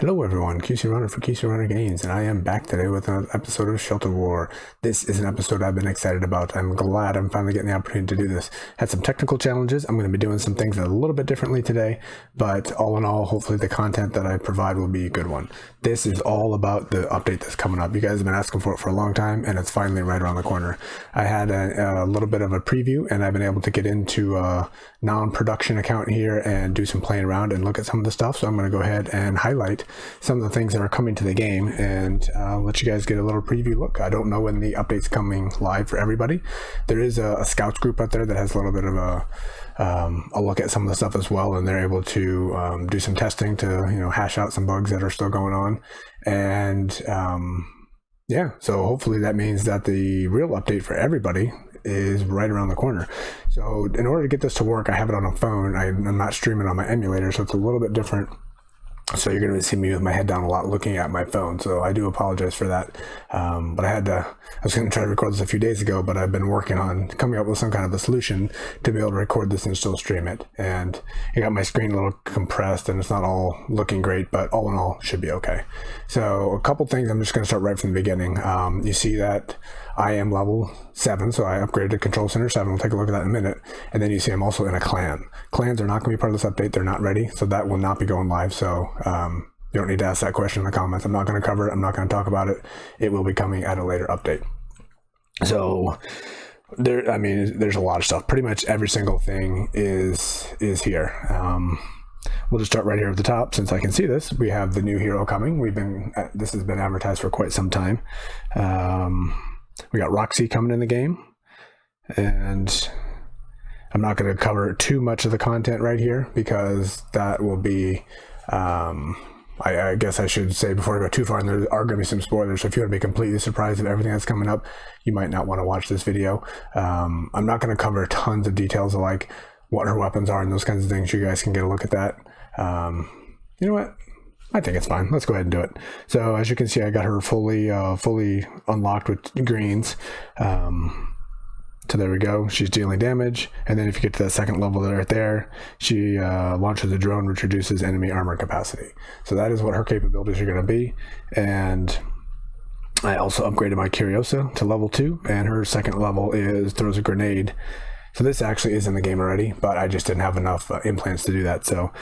Hello everyone, QC Runner for QC Runner Games, and I am back today with another episode of Shelter War. This is an episode I've been excited about. I'm glad I'm finally getting the opportunity to do this. Had some technical challenges. I'm going to be doing some things a little bit differently today, but all in all, hopefully the content that I provide will be a good one. This is all about the update that's coming up. You guys have been asking for it for a long time, and it's finally right around the corner. I had a little bit of a preview, and I've been able to get into a non-production account here and do some playing around and look at some of the stuff, so I'm going to go ahead and highlight some of the things that are coming to the game and let you guys get a little preview look. I don't know when the update's coming live for everybody. There is a scouts group out there that has a little bit of a look at some of the stuff as well, and they're able to do some testing to hash out some bugs that are still going on. And yeah, so hopefully that means that the real update for everybody is right around the corner. So in order to get this to work, I have it on a phone. I'm not streaming on my emulator, so it's a little bit different. So you're going to see me with my head down a lot looking at my phone. So I do apologize for that. But I was going to try to record this a few days ago, but I've been working on coming up with some kind of a solution to be able to record this and still stream it. And I got my screen a little compressed and it's not all looking great, but all in all should be okay. So a couple things, I'm just going to start right from the beginning. You see that I am level 7, so I upgraded to Control Center 7. We'll take a look at that in a minute. And then you see I'm also in a clan. Clans are not going to be part of this update. They're not ready, so that will not be going live. So you don't need to ask that question in the comments. I'm not going to cover it. I'm not going to talk about it. It will be coming at a later update. So there's a lot of stuff. Pretty much every single thing is here. We'll just start right here at the top. Since I can see this, we have the new hero coming. This has been advertised for quite some time. We got Roxy coming in the game, and I'm not going to cover too much of the content right here because that will be, I guess I should say before I go too far, and there are going to be some spoilers, so if you want to be completely surprised of everything that's coming up, you might not want to watch this video. I'm not going to cover tons of details of like what her weapons are and those kinds of things. You guys can get a look at that. You know what? I think it's fine. Let's go ahead and do it. So as you can see, I got her fully unlocked with greens. So there we go. She's dealing damage. And then if you get to that second level right there, she launches a drone which reduces enemy armor capacity. So that is what her capabilities are going to be. And I also upgraded my Curiosa to level 2, and her second level throws a grenade. So this actually is in the game already, but I just didn't have enough implants to do that. So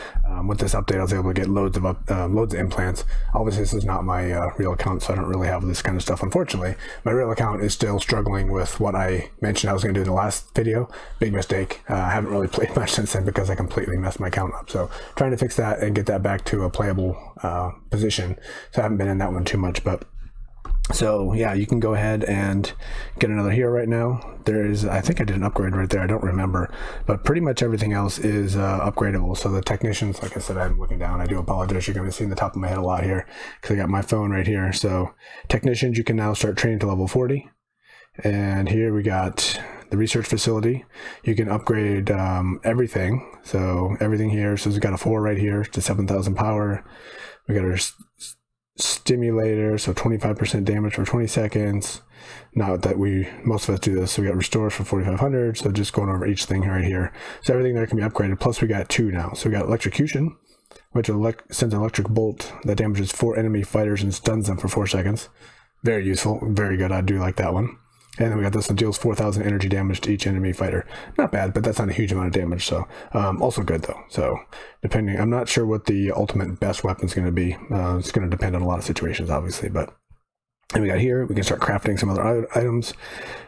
with this update, I was able to get loads of implants. Obviously, this is not my real account, so I don't really have this kind of stuff, unfortunately. My real account is still struggling with what I mentioned I was going to do in the last video. Big mistake. I haven't really played much since then because I completely messed my account up. So trying to fix that and get that back to a playable position. So I haven't been in that one too much, but so yeah, you can go ahead and get another hero right now. I think I did an upgrade right there, I don't remember, but pretty much everything else is upgradable. So the technicians, like I said, I'm looking down, I do apologize, you're going to see in the top of my head a lot here because I got my phone right here. So technicians, you can now start training to level 40, and here we got the research facility. You can upgrade everything, so everything here. So we've got a 4 right here to 7,000 power. We got our stimulator, so 25% damage for 20 seconds. Not that most of us do this. So we got restores for 4,500. So just going over each thing right here. So everything there can be upgraded. Plus we got 2 now. So we got electrocution, which sends an electric bolt that damages 4 enemy fighters and stuns them for 4 seconds. Very useful, very good. I do like that one. And then we got this one, deals 4,000 energy damage to each enemy fighter. Not bad, but that's not a huge amount of damage. So also good though. So depending, I'm not sure what the ultimate best weapon is going to be. It's going to depend on a lot of situations, obviously. But and we got here, we can start crafting some other items.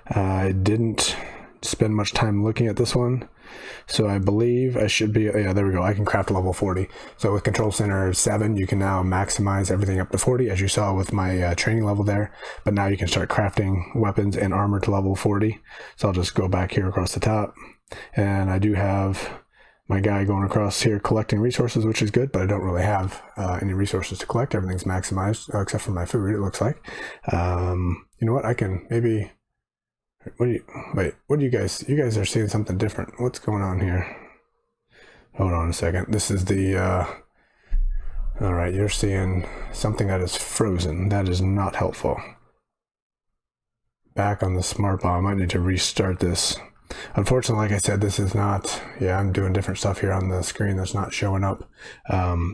I didn't spend much time looking at this one, so I believe I should be, yeah, there we go. I can craft level 40. So with Control Center 7, you can now maximize everything up to 40, as you saw with my training level there. But now you can start crafting weapons and armor to level 40. So I'll just go back here across the top, and I do have my guy going across here collecting resources, which is good, but I don't really have any resources to collect. Everything's maximized except for my food, it looks like. You know what, I can maybe, what do you guys are seeing something different. What's going on here? Hold on a second. This is the all right, you're seeing something that is frozen. That is not helpful. Back on the smart bomb, I might need to restart this. Unfortunately, like I said, this is not, I'm doing different stuff here on the screen that's not showing up.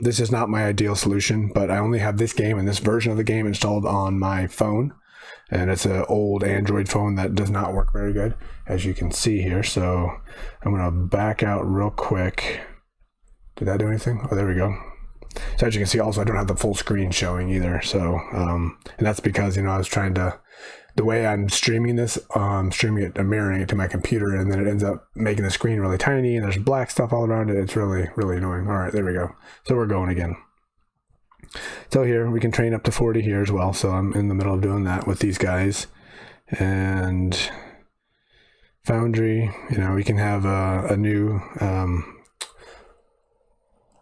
This is not my ideal solution, but I only have this game and this version of the game installed on my phone. And it's an old Android phone that does not work very good, as you can see here. So I'm going to back out real quick. Did that do anything? Oh, there we go. So as you can see, also, I don't have the full screen showing either. So, and that's because, I was trying to, the way I'm streaming this, I'm mirroring it to my computer, and then it ends up making the screen really tiny, and there's black stuff all around it. It's really, really annoying. All right, there we go. So we're going again. So here we can train up to 40 here as well. So I'm in the middle of doing that with these guys. And Foundry, we can have a new,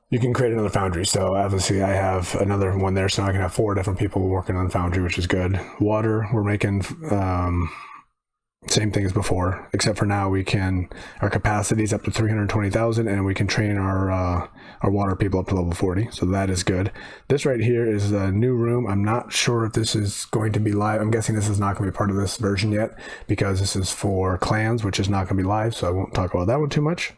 you can create another Foundry. So obviously I have another one there, so I can have 4 different people working on Foundry, which is good. Water, we're making same thing as before, except for now our capacity is up to 320,000, and we can train our water people up to level 40. So that is good. This right here is a new room. I'm not sure if this is going to be live. I'm guessing this is not going to be part of this version yet, because this is for clans, which is not going to be live. So I won't talk about that one too much.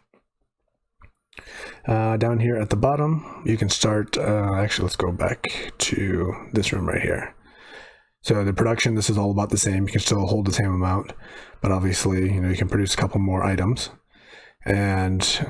Down here at the bottom, you can start, actually, let's go back to this room right here. So the production, this is all about the same. You can still hold the same amount, but obviously, you can produce a couple more items. And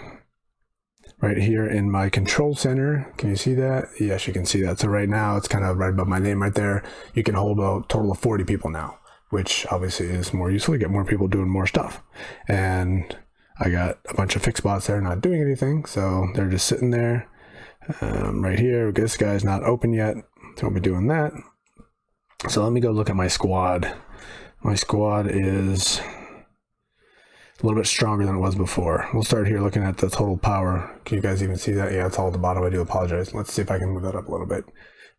right here in my control center, can you see that? Yes, you can see that. So right now, it's kind of right above my name right there. You can hold a total of 40 people now, which obviously is more useful. You get more people doing more stuff. And I got a bunch of fixed bots there not doing anything, so they're just sitting there. Right here, this guy's not open yet, so I'll be doing that. So let me go look at my squad. My squad is a little bit stronger than it was before. We'll start here looking at the total power. Can you guys even see that? Yeah, it's all at the bottom. I do apologize. Let's see if I can move that up a little bit.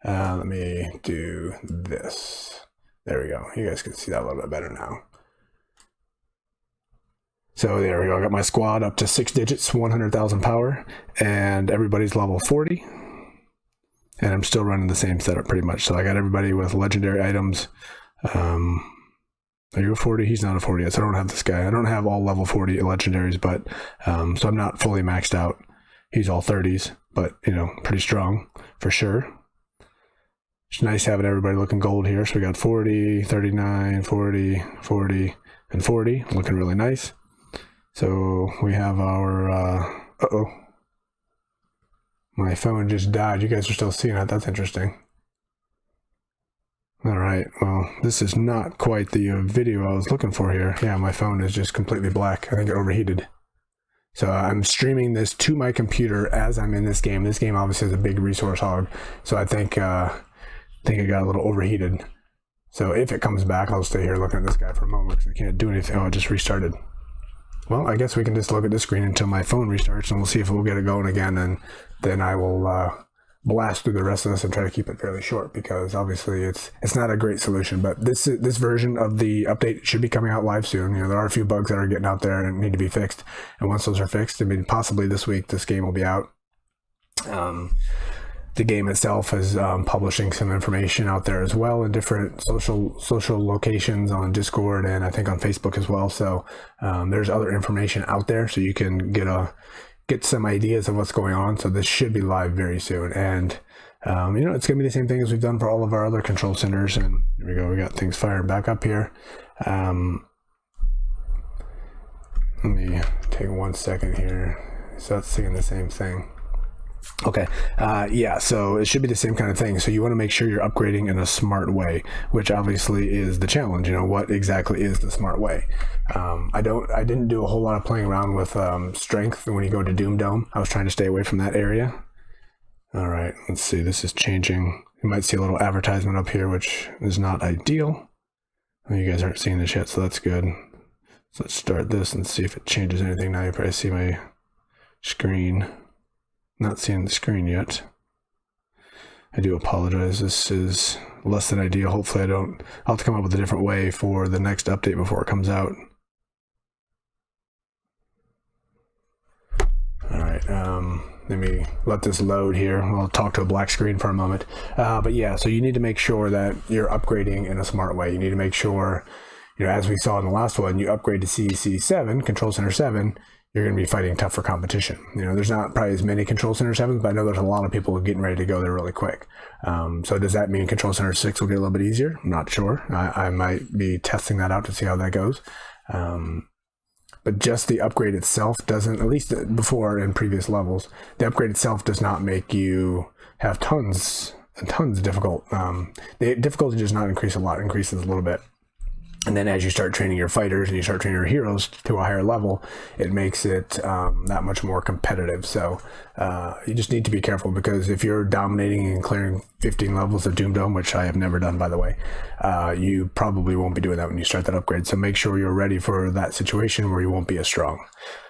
Let me do this. There we go. You guys can see that a little bit better now. So there we go. I got my squad up to 6 digits, 100,000 power, and everybody's level 40. And I'm still running the same setup pretty much. So I got everybody with legendary items. Are you a 40? He's not a 40 yet, so I don't have this guy. I don't have all level 40 legendaries, but so I'm not fully maxed out. He's all 30s, but pretty strong for sure. It's nice having everybody looking gold here. So we got 40, 39, 40, 40, and 40, looking really nice. So we have our, my phone just died. You guys are still seeing it. That's interesting. All right, well, this is not quite the video I was looking for here. Yeah, my phone is just completely black. I think it overheated. So I'm streaming this to my computer as I'm in this game. This game obviously is a big resource hog. So I think it got a little overheated. So if it comes back, I'll stay here looking at this guy for a moment because I can't do anything. Oh, it just restarted. Well, I guess we can just look at this screen until my phone restarts, and we'll see if we'll get it going again, and then I will blast through the rest of this and try to keep it fairly short, because obviously it's not a great solution. But this version of the update should be coming out live soon. There are a few bugs that are getting out there and need to be fixed, and once those are fixed, possibly this week this game will be out. The game itself is publishing some information out there as well in different social locations on Discord, and I think on Facebook as well. So there's other information out there, so you can get some ideas of what's going on. So this should be live very soon, and it's gonna be the same thing as we've done for all of our other control centers. And here we go. We got things firing back up here. Let me take 1 second here. So that's saying the same thing. Okay, yeah, so it should be the same kind of thing. So you want to make sure you're upgrading in a smart way, which obviously is the challenge. What exactly is the smart way? I didn't do a whole lot of playing around with strength when you go to Doom Dome. I was trying to stay away from that area. All right, let's see, this is changing. You might see a little advertisement up here, which is not ideal. You guys aren't seeing this yet, so that's good. So let's start this and see if it changes anything. Now you probably see my screen. Not seeing the screen yet. I do apologize. This is less than ideal. Hopefully I'll have to come up with a different way for the next update before it comes out. All right, let me let this load here. I'll talk to a black screen for a moment. But yeah, so you need to make sure that you're upgrading in a smart way. You need to make sure as we saw in the last one, you upgrade to CC7, Control Center 7, you're going to be fighting tougher competition. There's not probably as many Control Center 7s, but I know there's a lot of people getting ready to go there really quick. So does that mean Control Center 6 will get a little bit easier? I'm not sure. I might be testing that out to see how that goes. But just the upgrade itself doesn't, at least before in previous levels, the upgrade itself does not make you have tons and tons difficult. The difficulty does not increase a lot, it increases a little bit. And then as you start training your fighters and you start training your heroes to a higher level, it makes it that much more competitive. So you just need to be careful, because if you're dominating and clearing 15 levels of Doom Dome, which I have never done, by the way, you probably won't be doing that when you start that upgrade. So make sure you're ready for that situation where you won't be as strong.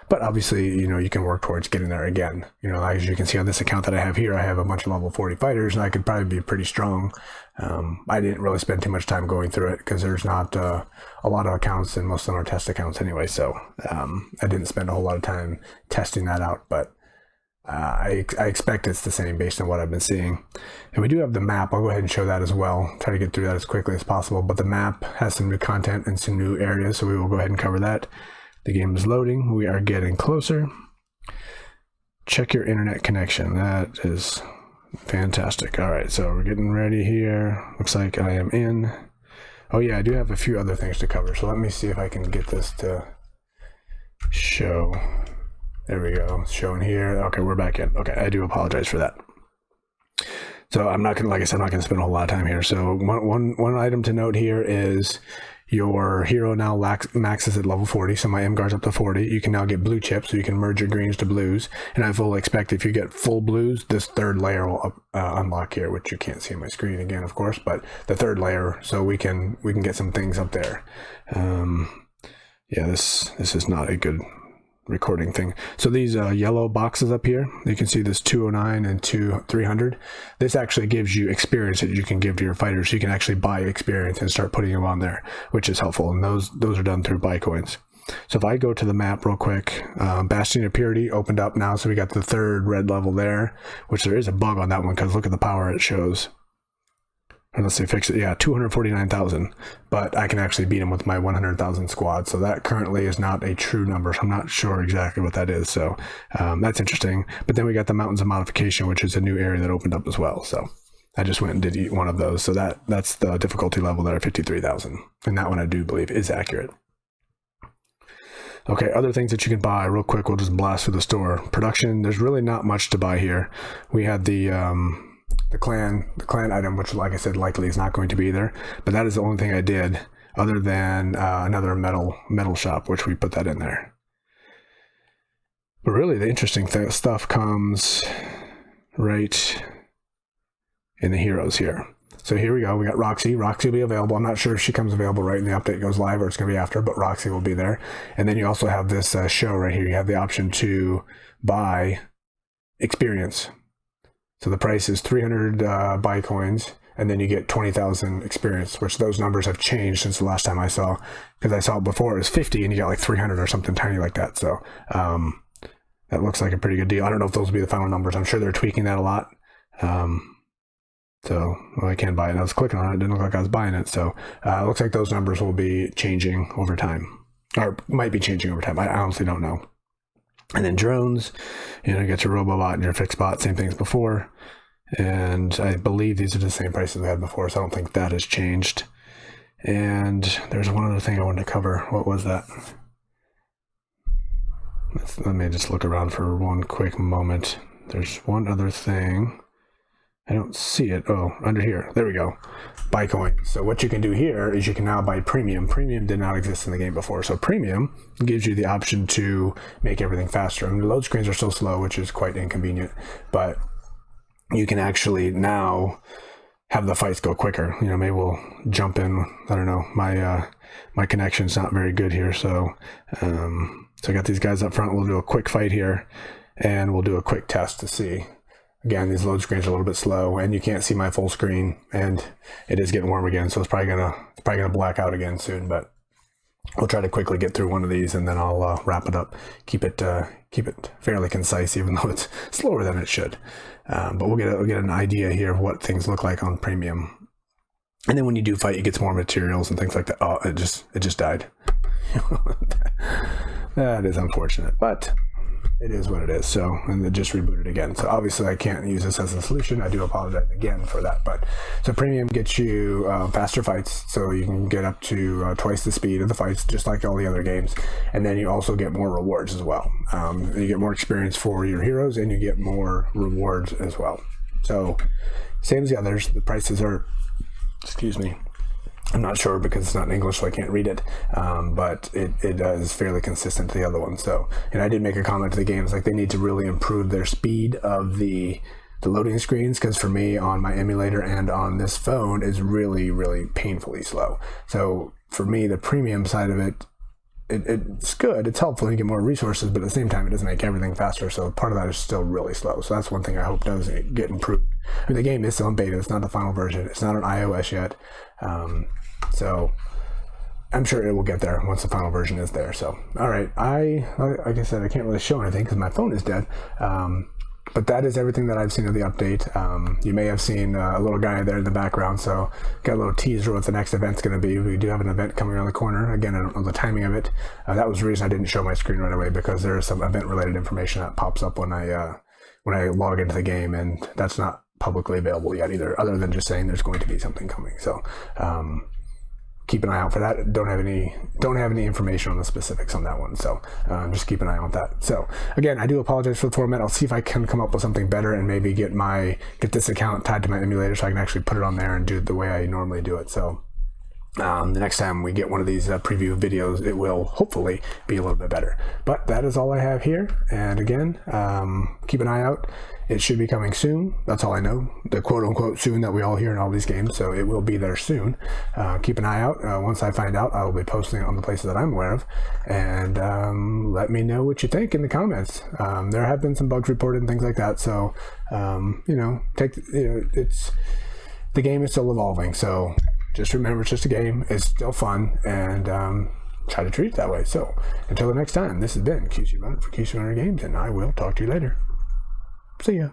But obviously, you can work towards getting there again. As you can see on this account that I have here, I have a bunch of level 40 fighters, and I could probably be pretty strong. I didn't really spend too much time going through it, because there's not a lot of accounts, and most of them are test accounts anyway. So I didn't spend a whole lot of time testing that out, but I expect it's the same based on what I've been seeing. And we do have the map. I'll go ahead and show that as well. Try to get through that as quickly as possible. But the map has some new content and some new areas, so we will go ahead and cover that. The game is loading. We are getting closer. Check your internet connection. That is fantastic. All right, so we're getting ready here. Looks like I am in. Oh yeah, I do have a few other things to cover. So let me see if I can get this to show. There we go. It's showing here. Okay, we're back in. Okay, I do apologize for that. So I'm not gonna, like I said, I'm not gonna spend a whole lot of time here. So one item to note here is your hero now maxes at level 40, so my Mghar's up to 40. You can now get blue chips, so you can merge your greens to blues. And I fully expect if you get full blues, this third layer will unlock here, which you can't see on my screen again, of course, but the third layer, so we can get some things up there. Yeah, this is not a good recording thing. So these yellow boxes up here, you can see this 209 and 300. This actually gives you experience that you can give to your fighters. So you can actually buy experience and start putting them on there, which is helpful. And those are done through buy coins. So if I go to the map real quick, Bastion of Purity opened up now. So we got the third red level there, which there is a bug on that one, because look at the power it shows. And let's say fix it. Yeah, 249,000. But I can actually beat him with my 100,000 squad. So that currently is not a true number. So I'm not sure exactly what that is. So that's interesting. But then we got the Mountains of Modification, which is a new area that opened up as well. So I just went and did eat one of those. So that's the difficulty level there, 53,000. And that one I do believe is accurate. Okay, other things that you can buy real quick. We'll just blast through the store. Production, there's really not much to buy here. We had the clan item, which, like I said, likely is not going to be there, but that is the only thing I did, other than another metal shop, which we put that in there. But really the interesting stuff comes right in the heroes here. So here we go. We got Roxy. Roxy will be available. I'm not sure if she comes available right when the update goes live, or it's going to be after, but Roxy will be there. And then you also have this show right here. You have the option to buy experience. So the price is 300 buy coins, and then you get 20,000 experience, which those numbers have changed since the last time I saw, because I saw it before it was 50 and you got like 300 or something tiny like that. So that looks like a pretty good deal. I don't know if those will be the final numbers. I'm sure they're tweaking that a lot. So well, I can buy it. And I was clicking on it. It didn't look like I was buying it. So it looks like those numbers will be changing over time, or might be changing over time. I honestly don't know. And then drones, you get your Robobot and your Fixbot, same things before. And I believe these are the same prices we had before, so I don't think that has changed. And there's one other thing I wanted to cover. What was that? Let me just look around for one quick moment. There's one other thing. I don't see it. Oh, under here. There we go. Buy coins. So what you can do here is you can now buy premium. Premium did not exist in the game before. So premium gives you the option to make everything faster. I mean, the load screens are still slow, which is quite inconvenient, but you can actually now have the fights go quicker. Maybe we'll jump in. I don't know. My connection's not very good here. So I got these guys up front. We'll do a quick fight here, and we'll do a quick test to see. Again, these load screens are a little bit slow, and you can't see my full screen, and it is getting warm again, so it's probably gonna black out again soon. But we'll try to quickly get through one of these, and then I'll wrap it up. Keep it fairly concise, even though it's slower than it should. But we'll get an idea here of what things look like on premium. And then when you do fight, it gets more materials and things like that. Oh, it just died. That is unfortunate, but it is what it is. So, and it just rebooted again. So obviously I can't use this as a solution. I do apologize again for that. But so premium gets you faster fights. So you can get up to twice the speed of the fights, just like all the other games. And then you also get more rewards as well. You get more experience for your heroes, and you get more rewards as well. So same as the others. The prices are, excuse me, I'm not sure because it's not in English, so I can't read it, but it is fairly consistent to the other one. So, and I did make a comment to the games, like they need to really improve their speed of the loading screens, because for me on my emulator and on this phone is really, really painfully slow. So for me, the premium side of it, it's good, it's helpful, you get more resources, but at the same time it doesn't make everything faster, so part of that is still really slow. So that's one thing I hope does get improved. I mean, the game is still in beta, it's not the final version, it's not on iOS yet, so I'm sure it will get there once the final version is there. So all right, like I said, I can't really show anything because my phone is dead, but that is everything that I've seen of the update. You may have seen a little guy there in the background, so got a little teaser what the next event's going to be. We do have an event coming around the corner. Again, I don't know the timing of it. That was the reason I didn't show my screen right away, because there is some event-related information that pops up when I log into the game, and that's not publicly available yet either, other than just saying there's going to be something coming. So keep an eye out for that. Don't have any information on the specifics on that one, so just keep an eye on that. So again, I do apologize for the format. I'll see if I can come up with something better and maybe get this account tied to my emulator so I can actually put it on there and do it the way I normally do it. So the next time we get one of these preview videos, it will hopefully be a little bit better. But that is all I have here, and again, keep an eye out. It should be coming soon. That's all I know. The quote-unquote soon that we all hear in all these games, so it will be there soon. Keep an eye out. Once I find out, I will be posting it on the places that I'm aware of, and let me know what you think in the comments. There have been some bugs reported and things like that, so it's the game is still evolving. So just remember, it's just a game. It's still fun, and try to treat it that way. So until the next time, this has been QC Runner for QC Runner Games, and I will talk to you later. See ya.